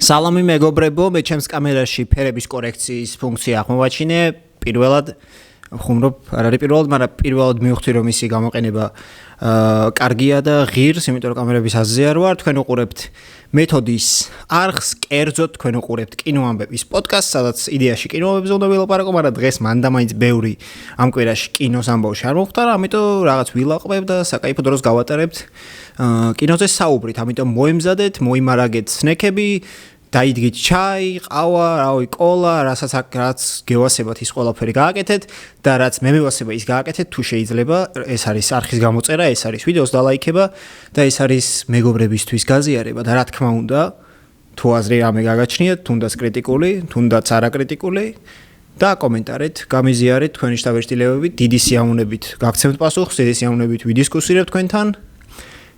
სალამი მეგობრებო, მე ჩემს კამერაში ფერების კორექციის ფუნქცია აღმოვაჩინე. პირველად ხუმრობ, არ არის პირველად მივხვდი რომ ისი გამოყენება კარგია და ღირს, იმიტომ რომ კამერების აზზე არ ვარ. თქვენ უყურებთ მეთოდის არხს, კერძოდ თქვენ უყურებთ კინოამბების პოდკასტს, სადაც იდეაში კინოამბებზე უნდა ვილაპარაკო, მაგრამ დღეს მანდამაინც ბევრი ამ კვირაში კინოს ამბავში არ მოხდარა, ამიტომ რაღაც ვილაყბებ და საკაიფო დროს გავატარებთ კინოზე საუბრით. ამიტომ მოემზადეთ, მოიმარაგეთ სნექები, დაიდგით ჩაი, ყავა, კოლა, რაც გევასებათ ის ყველაფერი გააკეთეთ და რაც მე მევასება ის გააკეთეთ, თუ შეიძლება, ეს არის არხის გამოწერა, ეს არის ვიდეოს დალაიქება და ეს არის მეგობრებისთვის გაზიარება და რა თქმა უნდა, თუ აზრი რამე გაგაჩნიათ, თუნდაც კრიტიკული, თუნდაც არაკრიტიკული და კომენტარით, გამიზიარეთ თქვენი შთაბეჭდილებებით, დიდი სიამოვნებით გაგცემთ პასუხს, დიდი სიამოვნებით ვიდისკუსირებთ თქვენთან.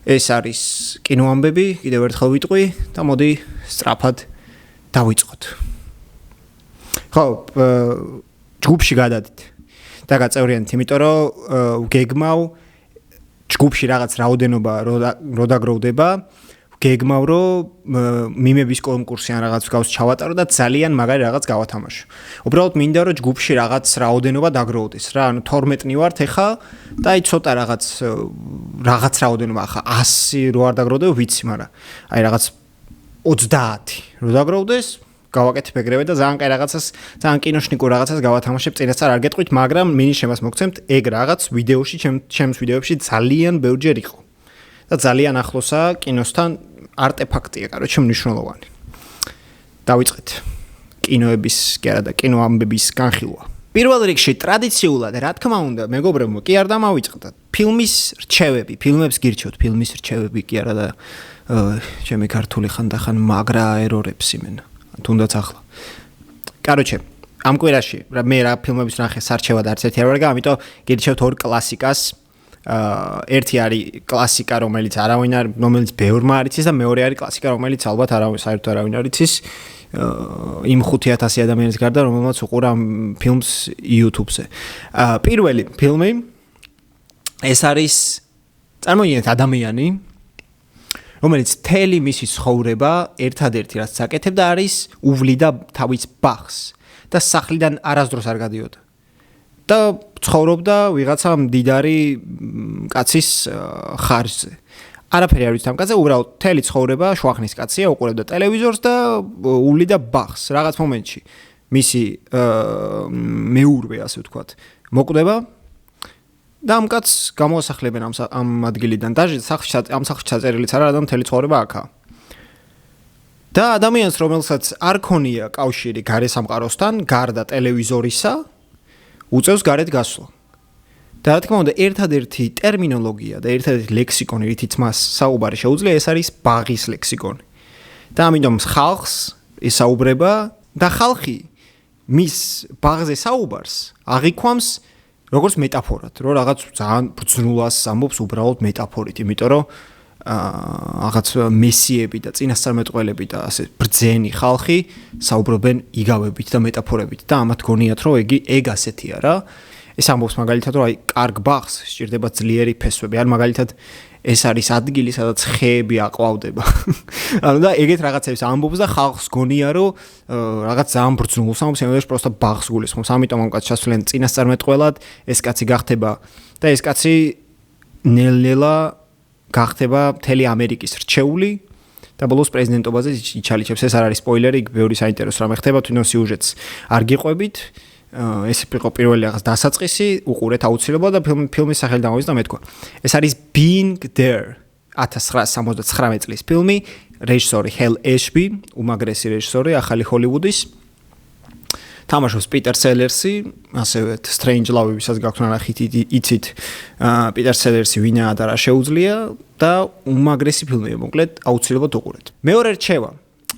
ეს არის კინოამბები, კიდევ ერთხელ ვიტყვი და მოდი სწრაფად დავიწყოთ. ხო, ჯგუფში გადადით და გაწევრიანეთ, იმიტომ რომ გეგმავ ჯგუფში რაღაც რაოდენობა რო დაგროვდება, გეგმავ რომ მიმების კონკურსი ან რაღაც გავს ჩავატარო და ძალიან მაგარი რაღაც გავათამაშო. უბრალოდ მინდა რომ ჯგუფში რაღაც რაოდენობა დაგროვდეს რა, ანუ 12 ვართ ეხა და აი ცოტა რაღაც რაოდენობა ახლა 100 რო არ დაგროვდე ვიცი, მაგრამ აი რაღაც 30 რო დაგროვდეს, გავაკეთებ ეგრევე და ძალიან კაი რაღაცას, ძალიან კინოშნიკურ რაღაცას გავათამაშებ, წინასწარ არ გეტყვით, მაგრამ მინიშემას მოგცემთ ეგ რაღაც ვიდეოში, ჩემს ვიდეოებში ძალიან ბევრჯერ იყო. და ძალიან ახლოსაა კინოსთან არტეფაქტია, კაროჩე მნიშვნელოვანი. დავიწყეთ კინოების, კი არა და კინოამბების განხილვა. პირველ რიგში ტრადიციულად, რა თქმა უნდა, მეგობრებო, კი არ დამავიწყდათ. ფილმის რჩევები, ფილმებს გირჩევთ, ფილმის რჩევები, კი არა და ჩემი ქართული ხანდახან მაგრა ერორებს იმენა. თუნდაც ახლა. კაროჩე, ამ კვირაში მე რა ფილმების ნახე სარჩევად არც ერთი არ ვარგა, ამიტომ გირჩევთ ორ კლასიკას. ერთი არის კლასიკა, რომელიც ბევრმა არ იცის და მეორე არის კლასიკა, რომელიც ალბათ საერთოდ არავინ არ იცის. იმ 5000 ადამიანის გარდა, რომელმაც უყურა ფილმს YouTube-ზე. პირველი ფილმი ეს არის წარმოიდგინეთ ადამიანი, რომელიც მთელი მისი ცხოვრება ერთადერთი რაც აკეთებდა არის უვლიდა თავის ბაღს და სახლიდან არასდროს არ გადიოდა. და ცხოვრობდა ვიღაცა მდიდარი კაცის ხარჯზე. არაფერი არ ვიცი ამ კაცზე, უბრალოდ მთელი ცხოვრება შვახნის კაცია, უყურებდა ტელევიზორს და უვლიდა ბაღს. რაღაც მომენტში მისი მეურვე, ასე ვთქვათ, მოკვდება და ამ კაცს გამოასახლებენ ამ ადგილიდან. ამ სახლში ჩაწერილიც არა, და მთელი ცხოვრება აქაა. და ადამიანს, რომელსაც არ ქონია კავშირი გარე სამყაროსთან, გარდა ტელევიზორისა, უწევს გარეთ გასვლა. და რა თქმა უნდა, ერთადერთი ტერმინოლოგია და ერთადერთი ლექსიკონი, რითიც მას საუბარი შეუძლია, ეს არის ბაღის ლექსიკონი. და ამიტომ ხალხს ესაუბრება და ხალხი მის ბაღზე საუბარს აღიქვამს როგორც მეტაფორად, რომ რაღაც ძალიან ბრძნულას ამბობს უბრალოდ მეტაფორით, იმიტომ რომ რაღაც მესიები და წინასწარმეტყველები და ასე ბრძენი ხალხი საუბრობენ იგავებით და მეტაფორებით და ამათ გონიათ რომ ეგ ასეთია რა. ეს ამბობს მაგალითად რომ აი კარგ ბაღს სჭირდება ძლიერი ფესვები, ან მაგალითად ეს არის ადგილი სადაც ხეები აყვავდება. ანუ და ეგეთ რაღაცებს ამბობს და ხალხს გონია რომ რაღაც ძალიან ბრძნულს ამბობს, იმედებს პროსტა ბაღს გულისხმობს. ამიტომ ამ კაცს ჩასვლენ წინასწარმეტყველად, ეს კაცი გახდება და ეს კაცი ნელ-ნელა გახდება მთელი ამერიკის რჩეული და ბოლოს პრეზიდენტობაზე იჩალიჩებს. ეს არ არის სპოილერი, ბევრი საინტერესო რამე ხდება, თვითონ სიუჟეტს არ გიყვებით. ეს იყო პირველი რაღაც დასაწყისი, უყურეთ აუცილებლად და ფილმის სახელი დამოვიწყდა და მეთქვა. ეს არის Being There, 1979 წლის ფილმი, რეჟისორი Hal Ashby, უმაგრესი რეჟისორი ახალი ჰოლივუდის. თამაშობს პიტერ სელერსი, ასევე Strange Love-ი, ვისაც გაქვთ ნახით, იცით პიტერ სელერსი ვინაა და რა შეუძლია და უმაგრესი ფილმია, მოკლედ აუცილებლად უყურეთ. მეორე რჩევა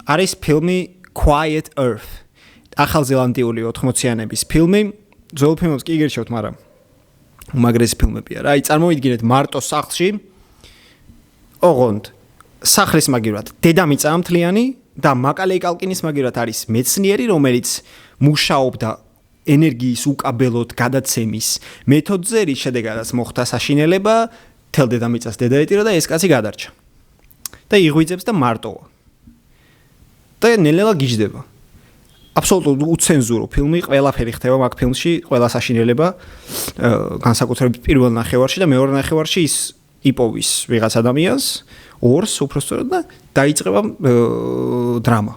არის ფილმი Quiet Earth. ახალზელანდიური 80-იანების ფილმი, ძველ ფილმებს კი იგერჩევთ, მაგრამ უმაგრესი ფილმებია რა. აი წარმოიდგინეთ მარტო სახლში, ოღონდ სახლის მაგივრად დედამიწა მთლიანი და მაკალეი კალკინის მაგივრად არის მეცნიერი, რომელიც მუშაობდა ენერგიის უკაბელოდ გადაცემის მეთოდზე, რის შედეგადაც მოხდა საშინელება, თელ დედამიწას დედა ეტირა და ეს კაცი გადარჩა. და იღვიძებს და მარტოა. და ნელ-ნელა გიждდება. აბსოლუტურად უცენზურო ფილმი, ყველაფერი ხდება მაგ ფილმში, ყველა საშინელება განსაკუთრებით პირველ ნახევარში და მეორე ნახევარში ის იპოვის ვიღაც ადამიანს, ორს უბრალოდ და დაიწყება დრამა.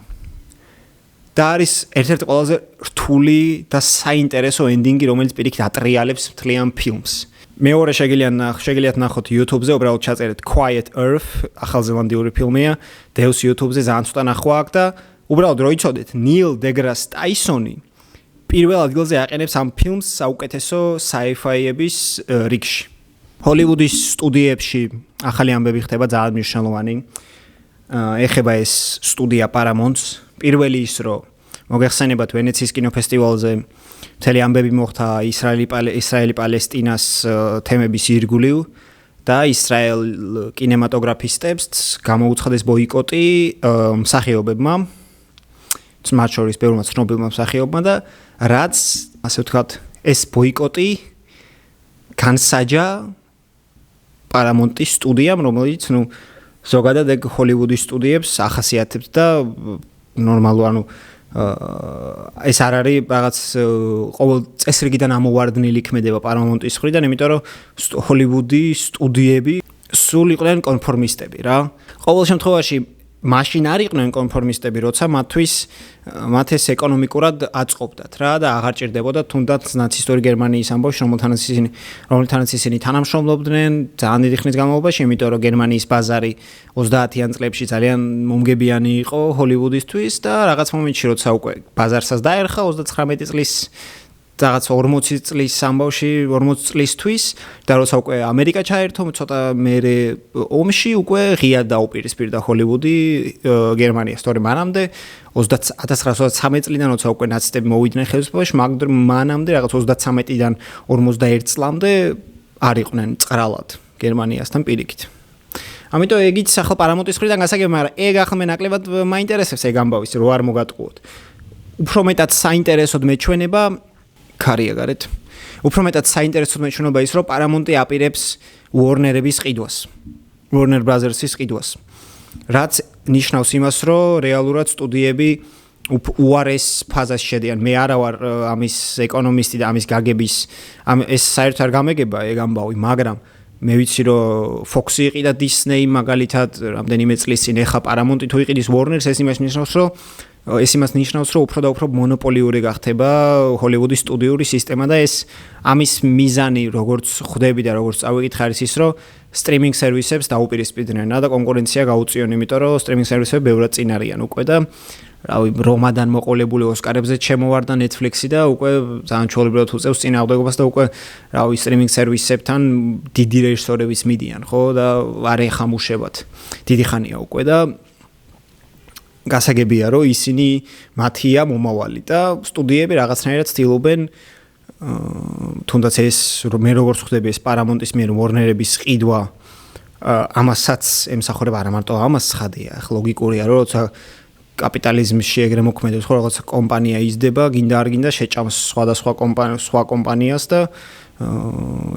და არის ერთ-ერთი ყველაზე რთული და საინტერესო ენდინგი, რომელიც პირიქით ატრიალებს მთლიან ფილმს. მეორე შეგიძლიათ ნახოთ YouTube-ზე, უბრალოდ ჩაწერეთ Quiet Earth, ახალზელანდიური ფილმია, დევს YouTube-ზე ძალიან ცოტა ნახვა აქვს და უბრალოდ რო იცოდეთ, ნილ დეგრას ტაისონი პირველ ადგილზე აყენებს ამ ფილმს საუკეთესო sci-fi-ების რიგში. ჰოლივუდის სტუდიებში ახალი ამბები ხდება ძალიან მნიშვნელოვანი. ეხება ეს სტუდია Paramount-ს. პირველი ის რომ მოგეხსენებათ ვენეციის კინოფესტივალზე მთელი ამბები მოხდა ისრაელი-პალესტინას თემების ირგვლივ და ისრაელ კინემატოგრაფისტებს გამოუცხადეს ბოიკოტი მსახიობებმა, მათ შორის ბევრმა ცნობილმა მსახიობმა და რაც ასე ვთქვათ ეს ბოიკოტი განსაჯა Paramount-ის სტუდიამ, რომელიც ზოგადად ეგ ჰოლივუდის სტუდიებს ახასიათებს და ნორმალურ ეს არ არის რაღაც ყოველ წესრიგიდან ამოვარდნილი ქმედება Paramount-ის მხრიდან, იმიტომ რომ ჰოლივუდის სტუდიები სულ იყვნენ კონფორმისტები რა. ყოველ შემთხვევაში მაშინ არ იყვნენ კონფორმისტები, როცა მათ ეს ეკონომიკურად აწყობდათ რა და აღარ ჭირდებოდა თუნდაც ნაცისტური გერმანიის ამბავში, რომელთანაც ისინი თანამშრომლობდნენ ძალიან დიდი ხნის განმავლობაში, იმიტომ რომ გერმანიის ბაზარი 30-იან წლებში ძალიან მომგებიანი იყო ჰოლივუდისთვის და რაღაც მომენტში როცა უკვე ბაზარსაც დაერხა 39 წლის რაღაც 40 წლის ამბავში 40 წლისთვის და როცა უკვე ამერიკა ჩაერთო ცოტა მერე ომში უკვე ღიად დაუპირისპირდა ჰოლივუდი გერმანიას. თორემ მანამდე 1933 წლიდან როცა უკვე ნაცისტები მოვიდნენ ხელისუფლებაში, მანამდე რაღაც 33-დან 41 წლამდე არ იყვნენ წრალად გერმანიასთან პირიქით. ამიტომ ეგიც ახლა Paramount-ის მხრიდან გასაგებია, მაგრამ ეგ ახლა მე ნაკლებად მაინტერესებს ეგ ამბავის, რო არ მოგატყუოთ. უფრო მეტად საინტერესოდ მეჩვენება ქარია გარეთ. უფრო მეტად საინტერესოდ მეჩვენება ის, რომ Paramount-ი აპირებს Warner-ების ყიდვას. Warner Brothers-ის ყიდვას. რაც ნიშნავს იმას, რომ რეალურად სტუდიები უარეს ფაზაში შედიან. მე არა ვარ ამის ეკონომისტი და ამის გაგების ეს საერთოდ არ გამეგება ეგ ამბავი, მაგრამ მე ვიცი რომ Fox-ი იყიდა Disney მაგალითად რამდენიმე წლის წინ, ეხა Paramount-ი თუ იყიდის Warner-ს, ეს იმას ნიშნავს, რომ უფრო და უფრო მონოპოლიური გახდება ჰოლივუდის სტუდიური სისტემა და ეს ამის მიზანი როგორც ხვდები და როგორც წავიკითხე არის ის, რომ სტრიმინგ სერვისებს დაუპირისპირდნენ და კონკურენცია გაუწიონ, იმიტომ რომ სტრიმინგ სერვისები ბევრად წინ არიან უკვე და რავი რომადან მოყოლებული ოსკარებზე შემოვარდა Netflix-ი და უკვე ძალიან ჩვეულებრივად უწევს წინააღმდეგობას და უკვე რავი სტრიმინგ სერვისებთან დიდი რეჟისორების მიდიან, ხო და არ ეხამუშებათ. დიდი ხანია უკვე და გასაგებია რომ ისინი მათია მომავალი და სტუდიები რაღაცნაირად ცდილობენ თუნდაც ეს მე როგორც ხვდები ეს Paramount-ის მიერ Warner-ების ყიდვა ამასაც ემსახურება, არა მარტო ამას ხადია, ახლა ლოგიკურია რომ როცა კაპიტალიზმში ეგრე მოქმედებს, ხო რაღაცა კომპანია იზრდება, გინდა არ გინდა შეჭამს სხვა კომპანიას და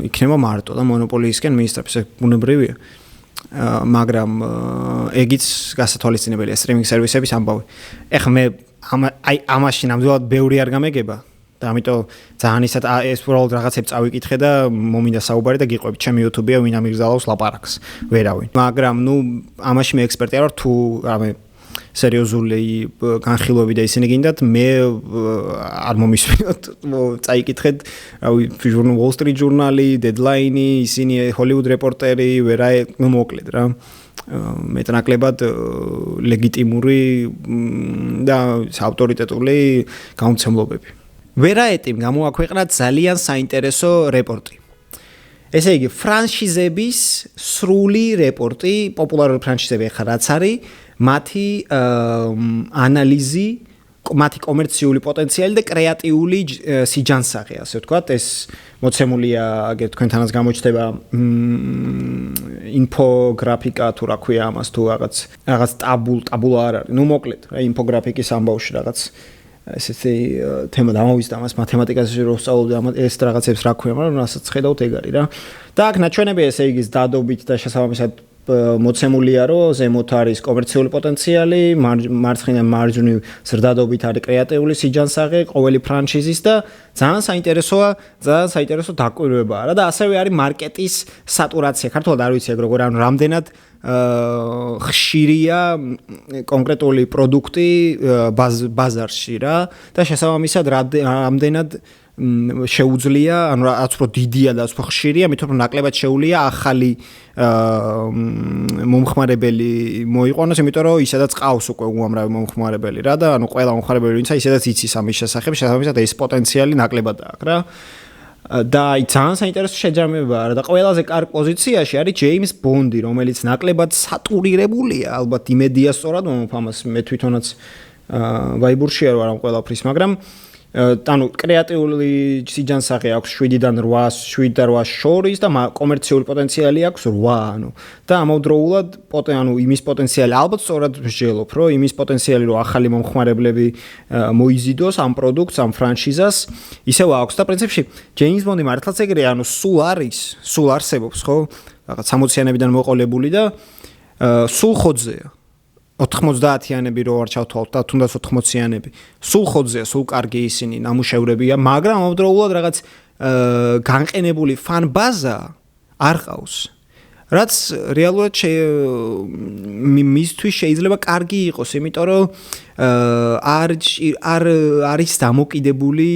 იქნება მარტო და მონოპოლიისკენ მიისწრებს, ეს ბუნებრივია. მაგრამ ეგიც გასათვალისწინებელია სტრიმინგ სერვისების ამბავი. ეხლა მე ამაში ნამდვილად ბევრი არ გამეგება და ამიტომ ძალიან ისეთ ეს უბრალოდ რაღაცებს წავიკითხე და მომინდა საუბარი და გიყვებით, ჩემი YouTube-ია ვინ ამიგზავნოს ლაპარაკს, ვერავინ. მაგრამ ამაში მე ექსპერტი არ ვარ, თუ რამე სერიოზული განხილვები და ისინი გინდათ, მე არ მომისმინოთ, წაიკითხეთ, რავი, Wall Street ჟურნალი, Deadline-ი, ისინი Hollywood რეპორტერი, მოკლედ რა. მეტნაკლებად ლეგიტიმური და ავტორიტეტული გამოცემლობები. Variety-მ გამოაქვეყნა ძალიან საინტერესო რეპორტი. ესე იგი, ფრანშიზების სრული რეპორტი, პოპულარული ფრანშიზები ახლა რაც არის, მათი ანალიზი, მათი კომერციული პოტენციალი და კრეატიული სიჯანსაღი, ასე ვთქვათ, ეს მოცემულია, აგერ თქვენთანაც გამოჩნდება ინფოგრაფიკა თუ რა ქვია ამას, თუ რაღაც ტაბულა არ არის. ნუ მოკლედ, რა ინფოგრაფიკის ამბავში რაღაც ესეთი თემა დამოვიზდა მას მათემატიკაში რო ვსწავლობდი ეს რაღაცებს რა ქვია, მაგრამ რასაც ხედავთ ეგ არის რა. და აქ ნაჩვენებია ესე იგი დადობით და შესაბამისად მოცემულია რომ ზემოთ არის კომერციული პოტენციალი, მარცხენა მარჯვნივ ზრდადობით არის კრეატიული სიჯანსაღე ყოველი ფრანჩიზის და ძალიან საინტერესო დაკვირვებაა რა და ასევე არის მარკეტის სატურაცია. ქართულად არ ვიცი როგორ რამდენად ხშირია კონკრეტული პროდუქტი ბაზარში რა და შესაბამისად რამდენად შეუძლია, ანუ რაც უფრო დიდია და უფრო ხშირია, მით უფრო ნაკლებად შეუძლია ახალი მომხმარებელი მოიყვანოს, იმიტომ რომ ისედაც ყავს უკვე უამრავი მომხმარებელი რა და ანუ ყველა მომხმარებელი ვინცა ისედაც იცის ამის შესახებ, შესაბამისად ეს პოტენციალი ნაკლებად აქვს რა. და ძალიან საინტერესო შეჯამებაა რა და ყველაზე კარგ პოზიციაში არის ჯეიმს ბონდი, რომელიც ნაკლებად სატურირებულია, ალბათ იმედია სწორად მომობ ამას მე თვითონაც ვაიბურში არ ვარ ამ ყველაფრის, მაგრამ ანუ კრეატიული სიჯანსაღე აქვს 7-დან 8 შორის და კომერციული პოტენციალი აქვს 8, ანუ და ამავდროულად ანუ იმის პოტენციალი ალბათ სწორად ვსჯელობ, რომ იმის პოტენციალი რომ ახალი მომხმარებლები მოიზიდოს ამ პროდუქტს, ამ ფრანჩიზას, ისევ აქვს და პრინციპში ჯეიმს ბონდი მართლაც ეგრეა, ანუ სულ არსებობს, ხო? რაღაც 60-იანებიდან მოყოლებული და სულ ხოძეა. 90-იანები რო არ ჩავთვალოთ და თუნდაც 80-იანები. სულ ხოძეა, სულ კარგი ისინი ნამუშევრებია, მაგრამ ამავდროულად რაღაც განყენებული ფან ბაზა არ ყავს. რაც რეალურად მისთვის შეიძლება კარგი იყოს, იმიტომ რომ არ არის დამოკიდებული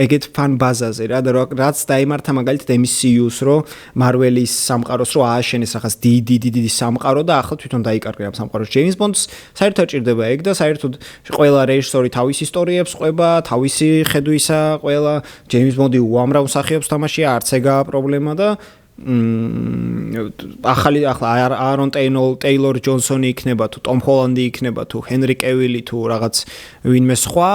ეგეთ ფან ბაზაზე რა და რაც დაემართა მაგალითად MCU-ს რომ მარველის სამყაროს რომ ააშენეს ახაც დიდი სამყარო და ახლა თვითონ დაიკარგა ამ სამყაროს. ჯეიმს ბონდს საერთოდ ჭირდება ეგ და საერთოდ ყველა რეჟისორი თავის ისტორიებს ყვება, თავისი ხედვისა, ყველა ჯეიმს ბონდი უამრავ მსახიობს თამაშია, არც ეგაა პრობლემა და ახლა არონ ტეილორ ჯონსონი იქნება თუ ტომ ჰოლანდი იქნება თუ ჰენრი კევილი თუ რაღაც ვინმე სხვა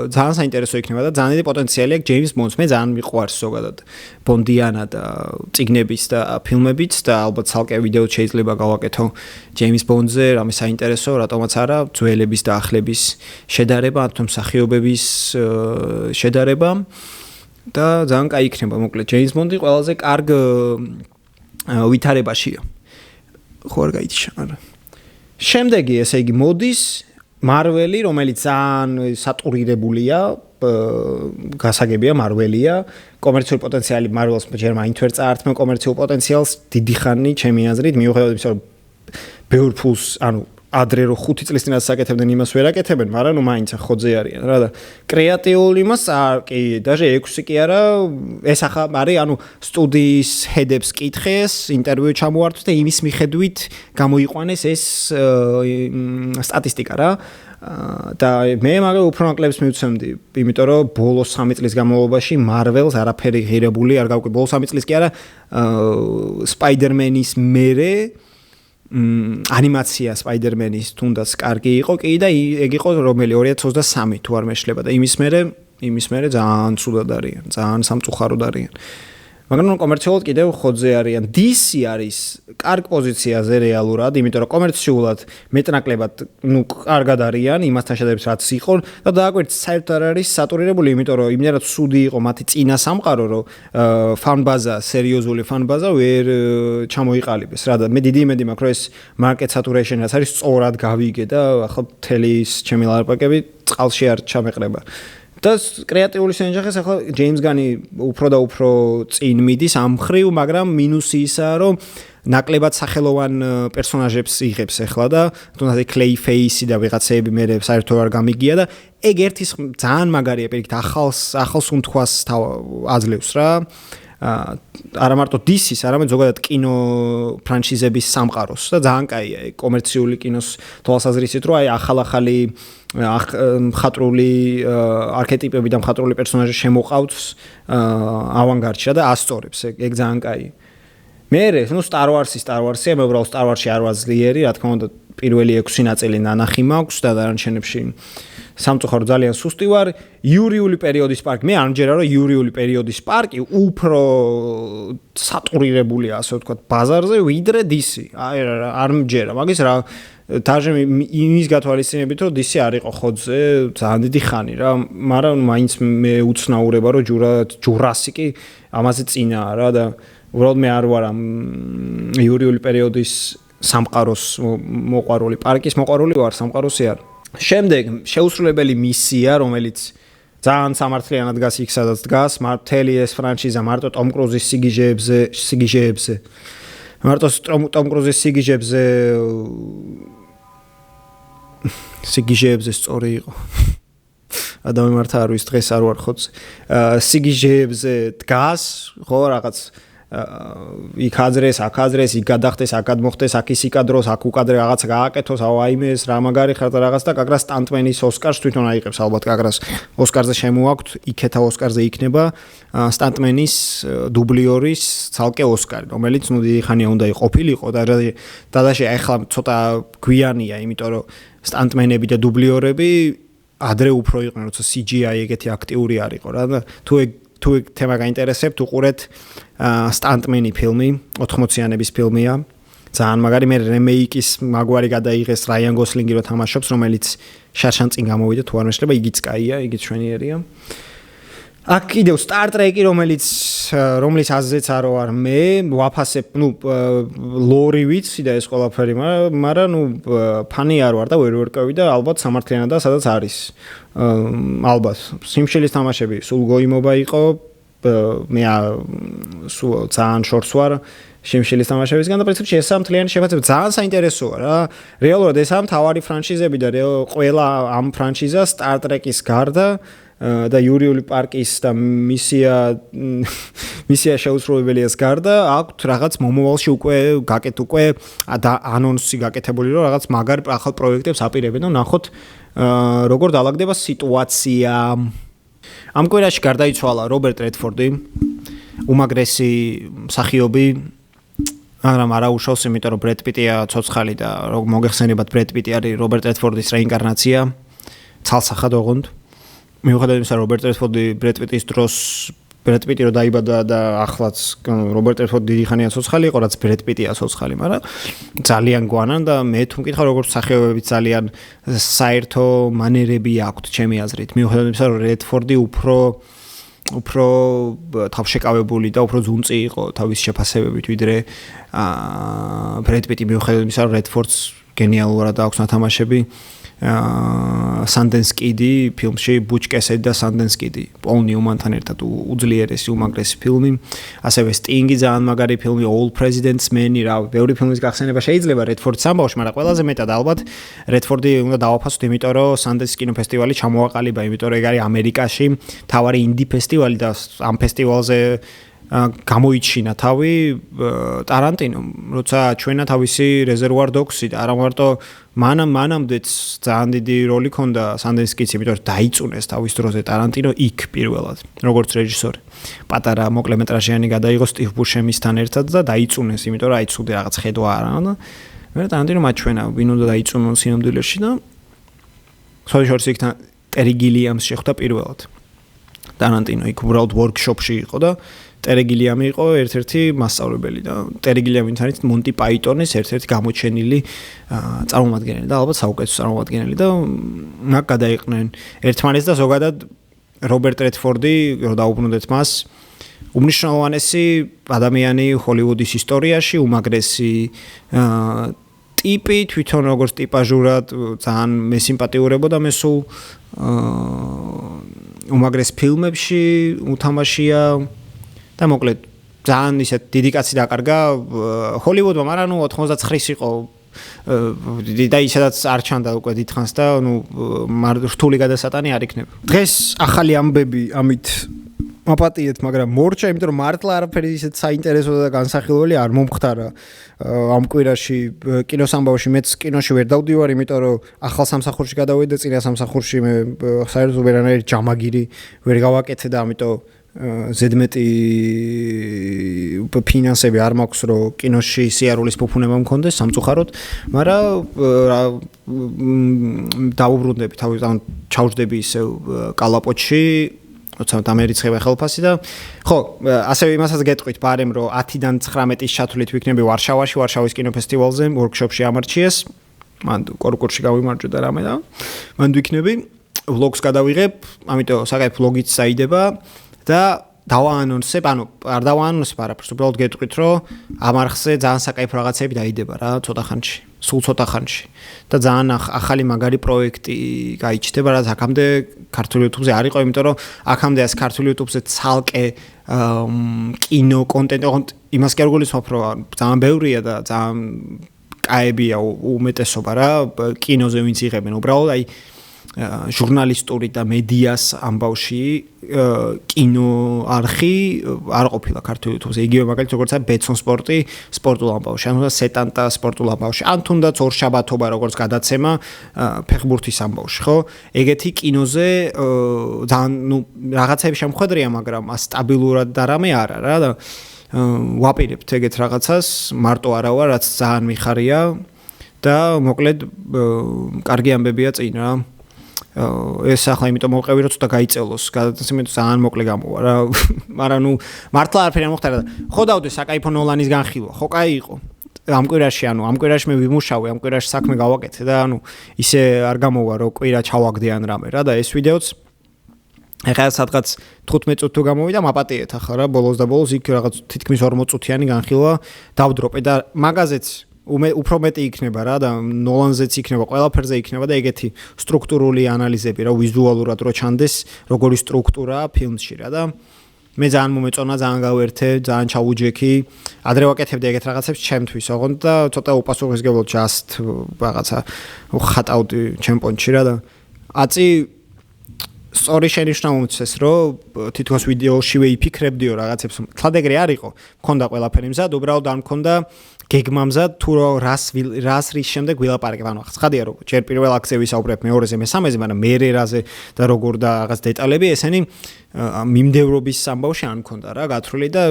ძალიან საინტერესო იქნება და ძალიან დიდი პოტენციალი აქვს ჯეიმს ბონდს. მე ძალიან მიყვარს ზოგადად ბონდიანა და წიგნების და ფილმებიც და ალბათ ცალკე ვიდეო შეიძლება გავაკეთო ჯეიმს ბონდზე, რამე საინტერესო, რატომაც არა, ძველების და ახლების შედარება, თუ მსახიობების შედარება. და ძალიან კაი იქნება მოკლედ ჯეიმს ბონდი ყველაზე კარგ ვითარებაშია. ხო არ გაიჩა, არა. შემდეგი ესე იგი მოდის მარველი, რომელიც ძალიან სატურირებულია, გასაგებია მარველია, კომერციული პოტენციალი მარველს ჯერ მაინც ვერ წაართმევ კომერციულ პოტენციალს დიდი ხანი ჩემი აზრით, მიუხედავად იმისა, რომ ბევრ ფულს, ანუ ადრე რო 5 წლის წინათ საკეთებდნენ იმას ვერ აკეთებენ, მაგრამ ნუ მაინც ხოძე არიან რა და კრეატიული იმას კი даже 6 კი არა, ეს ახლა არის ანუ სტუდიის ჰედებს კითხეს, ინტერვიუ ჩამოართვეს და იმის მიხედვით გამოიყვანეს ეს სტატისტიკა რა. და მე მაგრამ უფრო ნაკლებს მივცემდი, იმიტომ რომ ბოლოს 3 წლის განმავლობაში მარველს არაფერი ღირებული არ გავკვი. ბოლოს 3 წლის კი არა, სპაიდერმენის მერე ანიმაცია სპაიდერმენის თუნდაც კარგი იყო კი და ეგ იყო რომელი 2023 თუ არ მეშლება და იმის მერე ძალიან ცუდად არიან, ძალიან სამწუხაროდ არიან. მაგრამ კომერციულად კიდევ ხოძე არიან. DC არის კარგ პოზიციაზე რეალურად, იმიტომ რომ კომერციულად მეტნაკლებად კარგად არიან იმასთან შედარებით რაც იყო და დააკვირდით საერთოდ არ არის სატურირებული, იმიტომ რომ იმდენად ცუდი იყო მათი წინა სამყარო, რომ ფან ბაზა, სერიოზული ფან ბაზა ვერ ჩამოიყალიბეს რა და მე დიდი იმედი მაქვს, რომ ეს მარკეტ სატურეიშენი რაც არის სწორად გავიგე და ახლა მთელი ის ჩემი ლაპარაკები წყალში არ ჩამეყრება. და კრეატიული სენჯახეს ახლა ჯეიმს განი უფრო და უფრო წინ მიდის ამ ხრივ, მაგრამ მინუსი ისაა, რომ ნაკლებად სახელოვან პერსონაჟებს იღებს ახლა და თუნდაც კლეი ფეისი და ვიღაცები მე საერთოდ არ გამიგია და ეგ ერთის ძალიან მაგარია პირიქით ახალს უმთხვას აძლევს რა. არა მარტო DC-ს, არამედ ზოგადად კინო ფრანჩიზების სამყაროს და ძალიან კაია კომერციული კინოს თვალსაზრისით, რომ აი ახალი მხატვრული არქეტიპები და მხატვრული პერსონაჟი შემოყავს ავანგარდში და ასწორებს, ეგ ძალიან კაი. მე Star Wars-ია, მე უბრალოდ Star Wars-ში არ ვარ ძლიერი, რა თქმა უნდა, პირველი 6 ნაწილი ნანახი მაქვს და დანარჩენებში სამწუხაროდ ძალიან სუსტი ვარ. იურიული პერიოდის პარკი, მე არ მჯერა რომ იურიული პერიოდის პარკი უფრო სატურირებულია, ასე ვთქვათ, ბაზარზე ვიდრე DC. არ მჯერა, მაგის რა даже იმის გათვალისწინებით რომ DC არ იყო ხოძე ძალიან დიდი ხანი რა, მაგრამ მაინც მე უცნაურება რომ ჯურასიკი ამაზე წინაა რა და უბრალოდ მე არ ვარ ამ იურიული პერიოდის სამყაროს მოყვარული, პარკის მოყვარული ვარ, სამყაროსი არ. შემდეგ შეუსრულებელი მისია, რომელიც ძალიან სამართლიანად დგას იქ, სადაც დგას, მთელი ეს ფრანჩიზა მარტო ტომ კრუზის სიგიჟეებზე. მარტო ტომ კრუზის სიგიჟეებზე სწორი იყო. ადამი მართა არ ვის დღეს არ ვარ ხოც. სიგიჟეებზე დგას, ხო, რაღაც იქ აზრეს, აქ აზრეს, იქ გადახდეს, აქ გადმოხდეს, აქ ისიკადროს, აქ უკადრე რაღაცა გააკეთოს, აიმეს, რა მაგარი ხარ და რაღაც და კაკრას სტანტმენის ოსკარს თვითონ აიღებს ალბათ კაკრას ოსკარზე შემოაქვთ, იქეთა ოსკარზე იქნება სტანტმენის დუბლიორის ცალკე ოსკარი, რომელიც ნუ დიდი ხანია უნდა იყოფილიყო და დადაში ახლა ცოტა გვიანია, იმიტომ რომ სტანტმენები და დუბლიორები ადრე უფრო იყვნენ, როცა CGI ეგეთი აქტიური არ იყო რა და თუ თემა გაინტერესებთ, უყურეთ სტანტმენი ფილმი, 80-იანების ფილმია. ძალიან მაგარი, მე რემეიკის მაგვარი გადაიღეს რაიან გოსლინგი რო თამაშობს, რომელიც შარშან წინ გამოვიდა, თუ არ მეშლება, იგიც კაია, იგიც შვენიერია. აქ კიდევ Star Trek-ი, რომლის აზზეც არ ვარ მე, ვაფასებ, ლორი ვიცი და ეს ყველაფერი, მაგრამ ფანი არ ვარ და ვერ ვერკევი და ალბათ სამართლიანად სადაც არის. ალბათ, სიმშილის თამაშები სულ გოიმობა იყო, მე სულ ძალიან შორს ვარ სიმშილის თამაშებისგან და პრინციპში ეს სამთლიანი შეფასება ძალიან საინტერესოა რა. რეალურად ეს ამ თავარი ფრანჩიზები და ყველა ამ ფრანჩიზას Star Trek-ის გარდა და იურიული პარკის და მისია შეუსრულებელიას გარდა აქვთ რაღაც მომავალში უკვე ანონსი გაკეთებული რომ რაღაც მაგარ ახალ პროექტებს აპირებენ და ნახოთ როგორ დაალაგდება სიტუაცია. ამ კვირაში გარდაიცვალა რობერტ რედფორდი, უმაგრესი მსახიობი, მაგრამ არა უშავს, იმიტომ რომ ბრედ პიტია ცოცხალი და მოგეხსენებათ ბრედ პიტი არის რობერტ რედფორდის რეინკარნაცია, ცალსახად ოღონდ. მიუხედავად იმისა, რომ რობერტ რედფორდი ბრედ პიტის დროს ბრედ პიტი რო დაიბადა და ახლაც რობერტ რედფორდი დიდი ხანია ცოცხალი იყო, რაც ბრედ პიტია ცოცხალი, მაგრამ ძალიან გვანან და მე თუ მკითხავ როგორც მსახიობები ძალიან საერთო მანერები აქვთ ჩემი აზრით. მიუხედავად იმისა, რომ რედფორდი უფრო თავშეკავებული და უფრო ძუნწი იყო თავის შეფასებებით, ვიდრე ბრედ პიტი. მიუხედავად იმისა, რომ რედფორდს გენიალურად აქვს ნათამაშები Sundance Kid ფილმში Butch Cassidy და Sundance Kid პოლ ნიუმანთან ერთად უძლიერესი უმაგრესი ფილმი. ასევე Sting-ი ძალიან მაგარი ფილმი All President's Men-ი, რა, ბევრი ფილმის გახსენება შეიძლება Redford-ის ამბავში, მაგრამ ყველაზე მეტად ალბათ Redford-ი უნდა დავაფასოთ, იმიტომ რომ Sundance კინოფესტივალი ჩამოაყალიბა, იმიტომ რომ ეგ არის ამერიკაში მთავარი ინდი ფესტივალი და ამ ფესტივალზე გამოიჩინა თავი ტარანტინომ, როცა ჩვენა თავისი Reservoir Dogs-ი და არა მარტო მანამდეც ძალიან დიდი როლი ჰქონდა Sundance Kid-ს, იმიტომ რომ დაიწუნეს თავის დროზე ტარანტინო იქ პირველად, როგორც რეჟისორი. პატარა მოკლემეტრაჟიანი გადაიღო სტივ ბუშემისთან ერთად და დაიწუნეს, იმიტომ რომ აიცუდი რაღაც ხედვა არა და მე ტარანტინო მაჩვენა, ვინ უნდა დაიწუნონ სინამდვილეში და სხვადასხვა იქ ტერი გილიამს შეხვდა პირველად. ტარანტინო იქ უბრალოდ workshop-ში იყო და ტერი გილიამი იყო ერთ-ერთი მასწავლებელი და ტერი გილიამის არის მონტი პაიტონის ერთ-ერთი გამოჩენილი წარმომადგენელი და ალბათ საუკეთესო წარმომადგენელი და მაგ გადაიყვნენ ერთმანეთს და ზოგადად რობერტ რედფორდი რო დაუბრუნდეთ მას უმნიშვნელოვანესი ადამიანი ჰოლივუდის ისტორიაში, უმაგრესი ტიპი, თვითონ როგორც ტიპაჟურად ძალიან მესიმპათიურებოდა მე სულ უმაგრეს ფილმებში უთამაშია და მოკლედ ძალიან ისეთ დიდი კაცი დაკარგა ჰოლივუდმა, მაგრამ 99 იყო და ისედაც არ ჩანდა უკვე დიდხანს და რთული გადასატანი არ იქნება. დღეს ახალი ამბები ამით მაპატიეთ, მაგრამ მორჩა, იმიტომ რომ მართლა არაფერი ისეთ საინტერესო და განსახილველი არ მომხდარა ამ კვირაში კინოსამბავში. მეც კინოში ვერ დავდივარ, იმიტომ რომ ახალ სამსახურში გადავედი და წინა სამსახურში მე საერთოდ ვერანაირი ჯამაგირი ვერ გავაკეთე და ამიტომ ზედმეტი ფინანსები არ მაქვს, რომ კინოში სიარულის ფუფუნება მქონდეს სამწუხაროდ, მაგრამ დავუბრუნდები თავის ჩავждები ისევ კალაპოტში, როცა დამერიცხება ხელფასი და ხო, ასევე იმასაც გეტყვით ბარემ, რომ 10-დან 19-ის ჩათვლით ვიქნები ვარშავაში, ვარშავის კინოფესტივალზე, workshop-ში ამარჩიეს. მან კორკურში გავიმარჯვე და რამე და მან ვიქნები, vlogs გადავიღებ, ამიტომ საკაიფ vlogიც საიდება. და დავაანონსებ, ანუ არ დავაანონსებ არაფერს, უბრალოდ გეტყვით, რომ ამ არხზე ძალიან საკაიფო რაღაცები დაიდება რა, ცოტა ხანში, სულ ცოტა ხანში. და ძალიან ახალი მაგარი პროექტი გაიჩნდება, რაც აქამდე ქართულ YouTube-ზე არ იყო, იმიტომ რომ აქამდე ეს ქართულ YouTube-ზე ცალკე კინო კონტენტი, იმას კი არ გულისხმობ, რომ ძალიან ბევრია და ძალიან კაებია უმეტესობა რა, კინოზე ვინც იღებენ, უბრალოდ აი ჟურნალისტური და მედიას ამბავში კინო არხი არ ყოფილა ქართულ YouTube-ზე. იგივე მაგალითად როგორც ბეცონ სპორტი სპორტულ ამბავში, ანუ სეტანტა სპორტულ ამბავში, ან თუნდაც ორშაბათობა როგორც გადაცემა ფეხბურთის ამბავში, ხო? ეგეთი კინოზე ძალიან რაღაცები შემხედრია, მაგრამ სტაბილურად და რამე არა რა და ვაპირებთ ეგეთ რაღაცას, მარტო არა ვარ, რაც ძალიან მიხარია და მოკლედ კარგი ამბებია წინ რა. ეს ახლა იმიტომ მოვყევი რომ ცოტა გაიწელოს გადაცემა ძალიან მოკლე გამოვა რა მაგრამ ნუ მართლა არაფერი არ მოხდა ხო დავდე საკაიფო ნოლანის განხილვა ხო კაი იყო ამ კვირაში ამ კვირაში მე ვიმუშავე ამ კვირაში საქმე გავაკეთე და ისე არ გამოვა რომ კვირა ჩავაგდე ან რამე რა და ეს ვიდეოც ეხლა სადღაც 15 წუთი თუ გამოვიდა მაპატიეთ ახლა რა ბოლოს და ბოლოს იქ რაღაც თითქმის 40 წუთიანი განხილვა დავდროპე და მაგაზეც უფრო მეტი იქნება რა და ნოლანზეც იქნება ყველაფერზე იქნება და ეგეთი სტრუქტურული ანალიზები რა ვიზუალურად რო ჩანდეს როგორი სტრუქტურაა ფილმში რა და მე ძალიან მომეწონა ძალიან გავერთე ძალიან ჩავუჯექი ადრე ვაკეთებდი ეგეთ რაღაცებს ჩემთვის ოღონდ და ცოტა უპასუხისმგებლოდ just რაღაცა ხატავდი ჩემპიონში რა და აწი სწორი შენიშვნა მომწეს რომ თითქოს ვიდეოშივე იფიქრებდიო რაღაცებს თლად ეგრე არ იყო მქონდა ყველაფერი მზად უბრალოდ არ მქონდა გეგმამზად თუ რას რის შემდეგ ვილაპარაკებ ანუ ცხადია რომ ჯერ პირველ აქცე ვისაუბრებ მეორეზე მესამეზე მაგრამ მერე რაზე და როგორ და რაღაც დეტალები ესენი მიმდევრობის ამბავში არ მქონდა რა გათვლილი და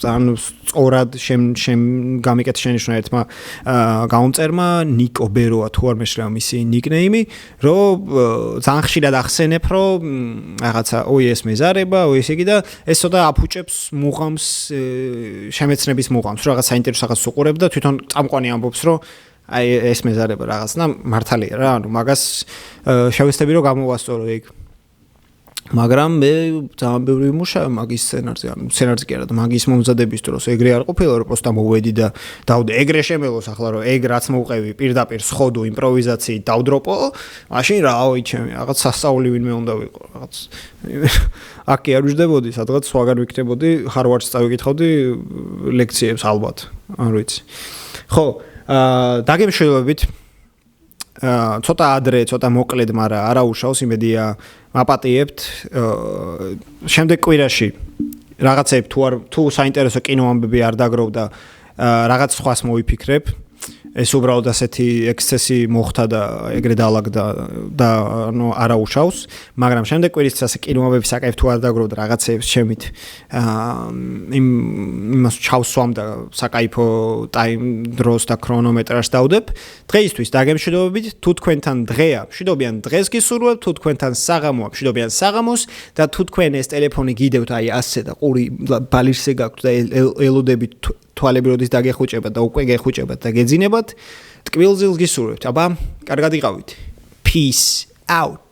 ძალიან სწორად გამიკეთ შენიშვნა ერთმა გამომწერმა ნიკო ბეროა თუ არ მეშრა მისი ნიკნეიმი რომ ძალიან ხშირად ახსენებ რომ რაღაცა ой ეს მეზარება ой ესე იგი და ეს ცოტა აფუჭებს მუღამს შემეცნების მუღამს რომ რაღაც საინტერესო რაღაც უყურებ და თვითონ წამყვანი ამბობს რომ აი ეს მეზარება რაღაც და მართალია რა ანუ მაგას შევეცდები რომ გამოვასწორო ეგ მაგრამ მე ძალიან ბევრი ვიმუშავე მაგის სცენარზე ანუ სცენარზე კი არა და მაგის მომზადების დროს ეგრე არ ყოფილა რომ პროსტა მოვედი და დავდე ეგრე შემელოს ახლა რომ ეგ რაც მოვყევი პირდაპირ სხოდო იმპროვიზაციით დავდროპო მაშინ რა ოი ჩემი რაღაც სასწაული ვინმე უნდა ვიყო რაღაც აკი არ ვიждდებოდი სადღაც სხვაგან ვიქნებოდი ხარვარდში წავიკითხავდი ლექციებს ალბათ არ ვიცი ხო დაგემშვიდობებით ცოტა ადრე, ცოტა მოკლედ, მაგრამ არა უშავს, იმედია მაპატიებთ. შემდეგ კვირაში რაღაცები თუ საინტერესო კინო ამბები არ დაგროვ და რაღაც სხვას მოვიფიქრებ. ეს უბრალოდ ასეთი ექსცესი მოხდა და ეგრე დაალაგდა და ანუ არა უშავს, მაგრამ შემდეგ კვირის ასე კინო ამბები საკაიფ თუ არ დაგროვ და რაღაცებს შემით იმას ჩავსვამ და საკაიფო ტაიმ დროს და ქრონომეტრაჟს დავდებ. დღეისთვის დაგემშვიდობებით, თუ თქვენთან დღეა, მშვიდობიან დღეს გისურვებთ, თუ თქვენთან საღამოა, მშვიდობიან საღამოს და თუ თქვენ ეს ტელეფონი გიდევთ აი ასე და ყური ბალიშზე გაქვთ და ელოდებით თვალები როდის დაგეხუჭებათ და უკვე გეხუჭებათ და გეძინებათ, ტკბილ ძილს გისურვებთ. აბა, კარგად იყავით. Peace out.